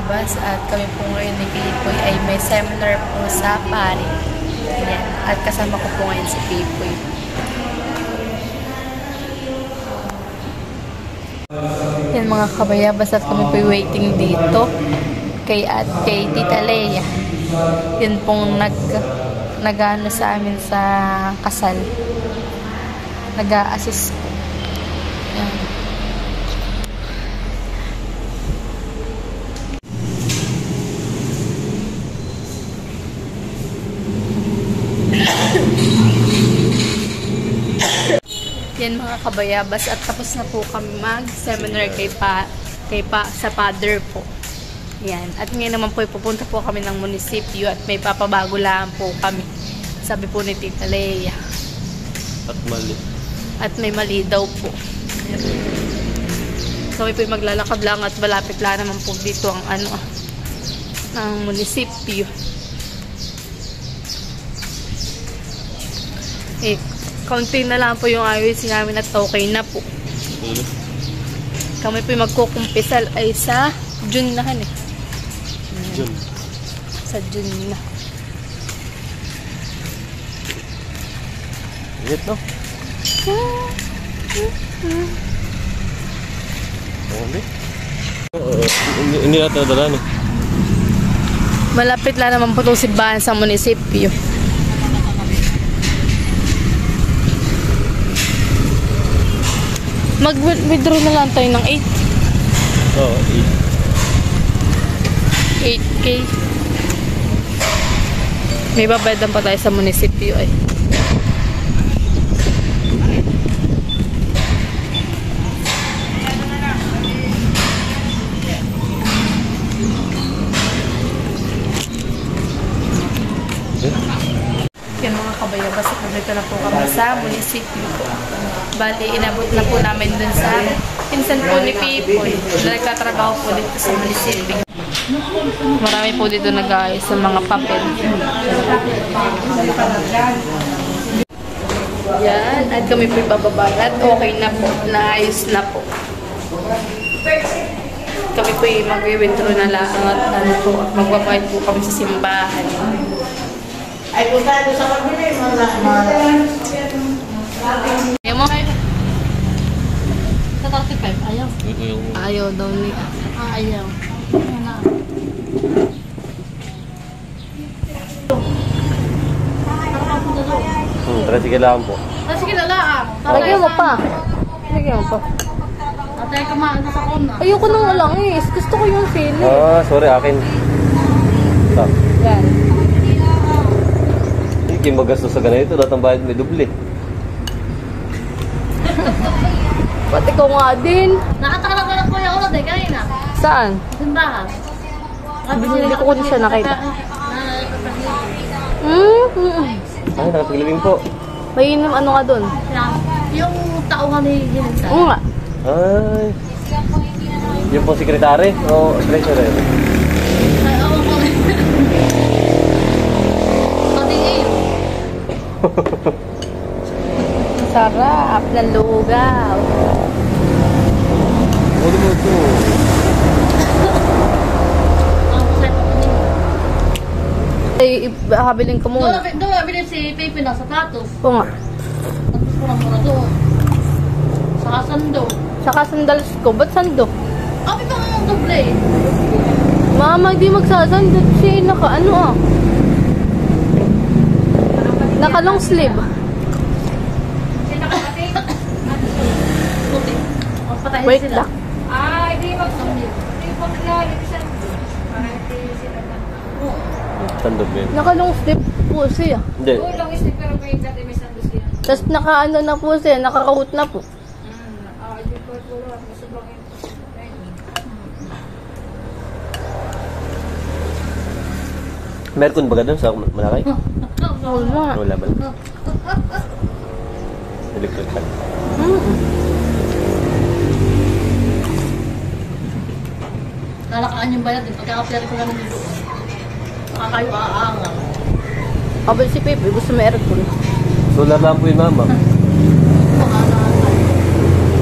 kabayabas at kami po ngayon ni Pipoy ay may seminar po sa Pari. Ayan. At kasama ko po ngayon si Pipoy. Yan mga kabayabas at kami po waiting dito kay Tita Leia. Yan pong nag-ano sa amin sa kasal. Nag-a-assist po. Yan. Yan mga kabayabas at tapos na po kami mag-seminar sa father po. Yan. At ngayon naman po pupunta po kami ng munisipyo at may papabago lang po kami. Sabi po ni Tita Leia. At mali. At may mali daw po. Yan. Kami po maglalakad lang at malapit lang naman po dito ang ng munisipyo. Kaunti na lang po yung ayos namin at okay na po. Kami po magkukumpisal ay sa June na June. Sa June na. Init, no? Hindi natin nadala, no? Malapit lang naman po itong simbahan sa munisipyo. Mag-withdraw na lang tayo ng 8. Oo, 8K. May babayadan pa tayo sa munisipyo ay. Yan mga kabayabas, dito na po kami sa munisipyo po. Bali, inabot na po namin dun sa pinsan po ni Pipoy na nagtatrabaho po dito sa munisipyo. Marami po dito nag-aayos sa mga papel. Yan, at kami po ibababa at okay na po, naayos na po. Kami po mag-withdraw na lang at magbabayad po kami sa simbahan. Ay, punta doon sa kabila yung mga... Ayaw mo? Sa 35, ayaw. Ayaw daw niya. Ayaw. Tara, sige lang po. Sige na lang. Lagyan mo pa. Lagyan mo pa. Atay kumaan sa kona. Ayoko nang alangis. Gusto ko yung sili. Sorry, akin. Stop. Yan. Hindi magastos sa ganito, lahat ng bayad may duble. Pati ko nga din. Nakatakalak na po yung ulat eh, kanina. Saan? Simbahan. Hindi ko siya nakita. Ay, nakapaglaling po. May ano nga doon? Yung tauhan ni Ginsa. Oo nga. Ay. Yung pong sekretary o treasurer? Ay, awan ko rin. Sarap ng lugaw. Ano mo ito? Ay, habiling ko muna. Doon nabilin si Pepe na sapatos. Oo nga. Tapos mura-mura doon. Saka sando. Saka sandals ko. Ba't sando? Abi ba nga ang doble? Mama, di magsasandal siya. Naka long sleeve. Wait lang. Ay, di mag-sando. Tandog yun. Naka long sleeve po siya. Hindi. Tapos naka na po siya. Nakakahut na po. Meron ba doon sa Malakay? Wala. Wala ba? Electric fan. Nalakaan yung bayad din. Pagkakapilari ko lang dito. Makakayo aangang. Abal si Pepe. Gusto may aircon. Solar lang po yun, mama. Kaya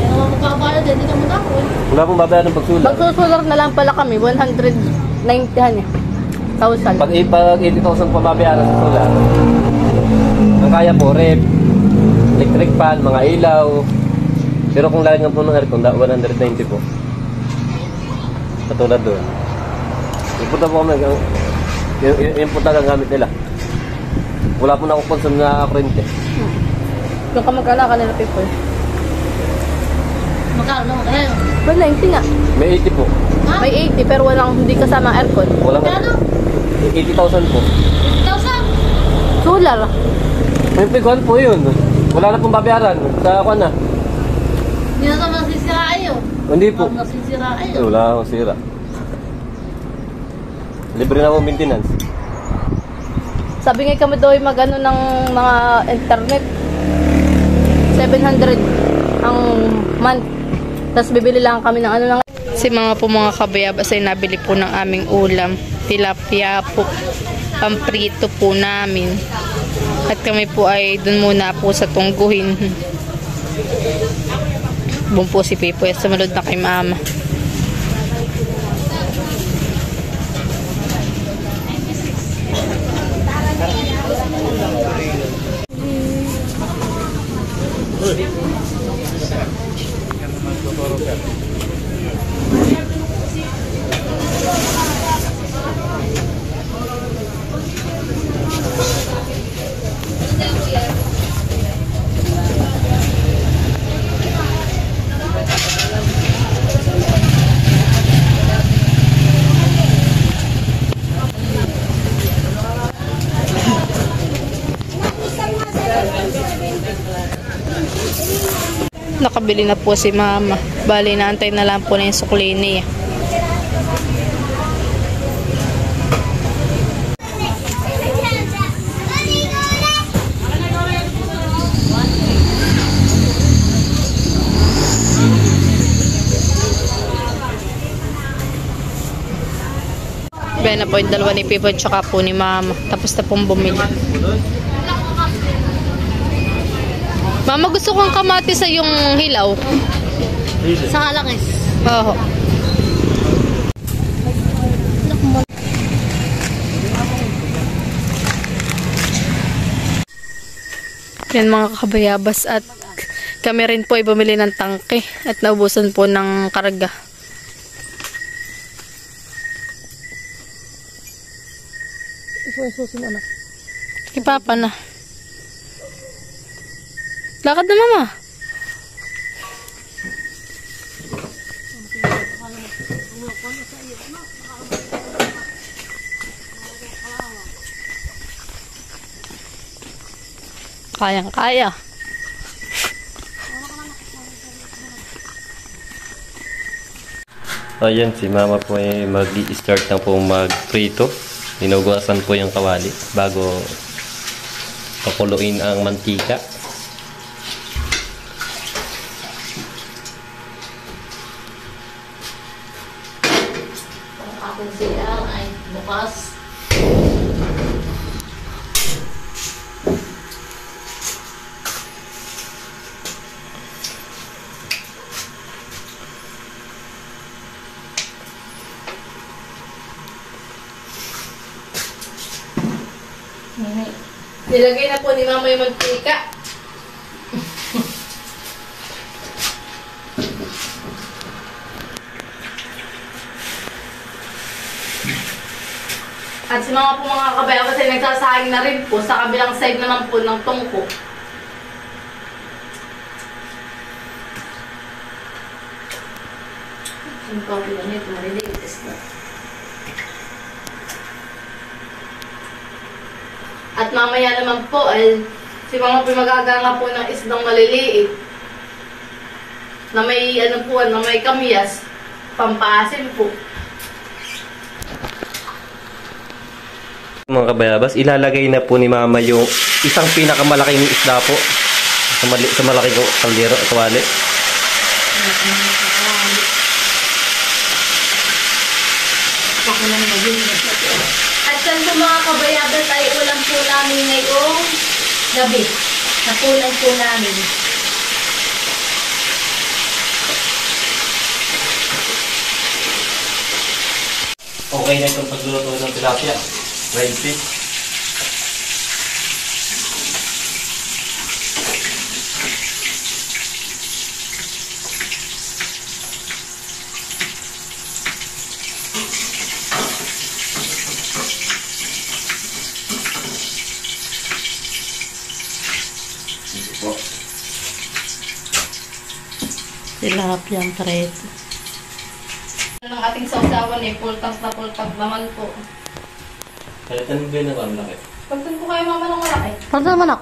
naman magbabayad din. Hindi ka mo tapos. Wala pong babayaran ng pagsulat. Magsusular na lang pala kami. 100 90 eh. 1,000. Pag 80,000 pa babayaran sa solar, ang kaya po, rep, electric fan, mga ilaw. Pero kung lalagyan po ng aircon, 190 po. Katulad doon. Yung punta po kami, yung punta ang gamit nila. Wala po na akong consume na kurente. Yung kamag-ala ka nila people. Magkano naman kaya yun? Well, 90 nga. May 80 po. Ha? May 80 pero walang hindi kasama aircon. Walang Magkano? 80,000 po. 1,000? Solar. May piguan po yun. Wala na pong babayaran. Sa ako na. Hindi na naman sisira ayo. Hindi po. Ang nasisira ayo. Wala akong sira. Libre na po maintenance. Sabi nga kami daw ay mag-ano ng mga internet. 700 ang month. Tapos bibili lang kami ng ano ng... Si mga kabayabas ay nabili po ng aming ulam. Tilapia po. Pamprito po namin. At kami po ay dun muna po sa tungguhin. Bum po si Pipoy. Sumunod na kay Mama. Nakabili na po si Mama. Bali, naantay na lang po na yung sukli niya. Kaya na po yung dalawa ni Pipo tsaka po ni Mama. Tapos na pong bumili. Mama, gusto kong kamati sa yung hilaw. Sa kalangis. Oo. Yan mga kabayabas at kami rin po ay bumili ng tangke at naubusan po ng karga. Ipapa na. Lakad na, Mama. Kayang-kaya. Ayan, si Mama po ay mag-i-start na po mag-prito. Hinugasan po yung kawali bago pakuluin ang mantika. Akong CR ay bukas. Nilagay na po ni Mama yung mantika. At si mga po mga kabayabas ay nagsasahing na rin po sa kabilang side naman po ng tungko. Yung coffee na nito, malilitis na. At mamaya naman po ay si mga po magaganga po ng isdang maliliit na may ano po, na may kamyas, pampaasim po. Mga kabayabas, ilalagay na po ni Mama yung isang pinakamalaking isda po sa malaking kaldero at kawali. At sa mga kabayabas ay ulam po namin ngayong gabi. Napunan po namin. Okay na itong pagluluto ng tilapia. Fried fish. Ito po. Tilapia preto. Ang ating sausawan eh, pultang na pultang naman po. Kalitan mo ba yun ng ang laki? Pagtan ko kayo mama ng malaki. Pagtan manak.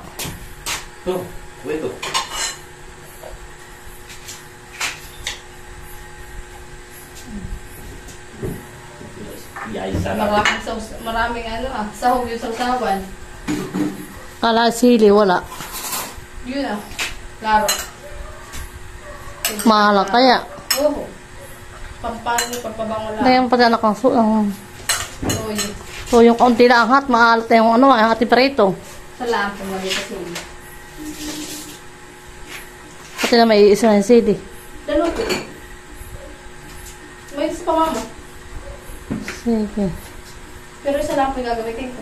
Ito. Ito. Yay, sarap. Maraming sahog yung sausawan. Kala sili, wala. Yun klaro. Mahala kaya. Oo. Pampabango lang. Kaya yung patanak ng Toyo. so yung kaunti na angat, maalat na yung yung ating preto. Sa lampo nga dito sili. Pati na may isa ng sili. Daluto. May isa pa mama. Sige. Pero isa lampo yung gagamitin ko.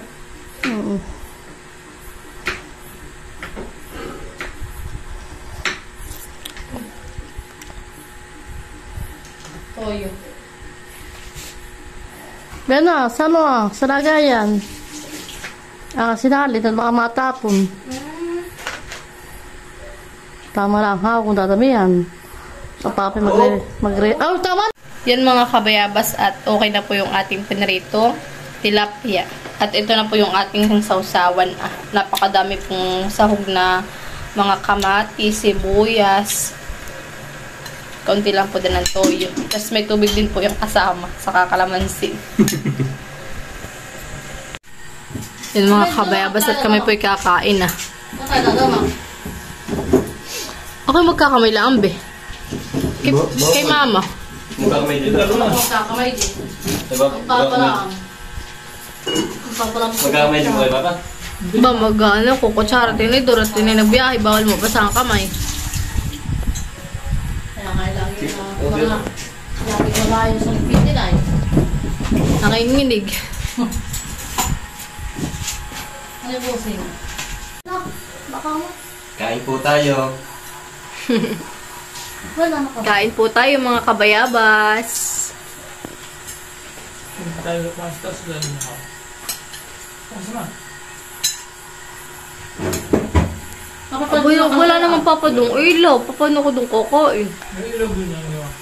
Toyo. Bena, sa lagayan. Sinalit at baka matapon. Tama lang ha, kung dadamihan. Papapi oh, tama! Yan mga kabayabas at okay na po yung ating pinrito, tilapia. At ito na po yung ating sausawan. Napakadami pong sahog na mga kamatis, sibuyas. Kaunti lang po din ng toyo. Tapos may tubig din po yung kasama sa kakalamansi. Yan mga kabayabas at kami po kakain na. Okay, magkakamay lang be. Kay mama. Magkakamay dito. Magkakamay din. Magkakamay din mo kay Papa? Ba mag-ano, kukutsara, tinidor at tininabiyahe, bawal mo basa ang kamay. Kaya kailangan yung lagi wala yung sa pitinay. Nakinginig. Ano yung busing? Baka mo. Kain po tayo. Wala na ka. Kain po tayo mga kabayabas. Tayo pastas dan ako. Sama. Abo yung wala naman papadong ilaw. Paano ko dong kakain? May ilog din yan yun.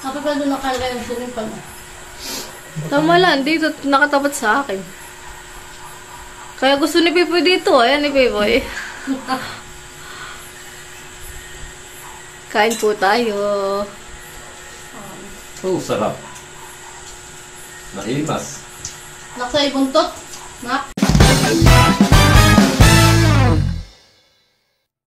Kapag pa doon nakalagay yung swimming pool. Tama lang, dito nakatapat sa akin. Kaya gusto ni Pipoy dito. Ayan ni Pipoy. Kain po tayo. Oh, sarap. Naimas. Naksa ibuntot. Nak.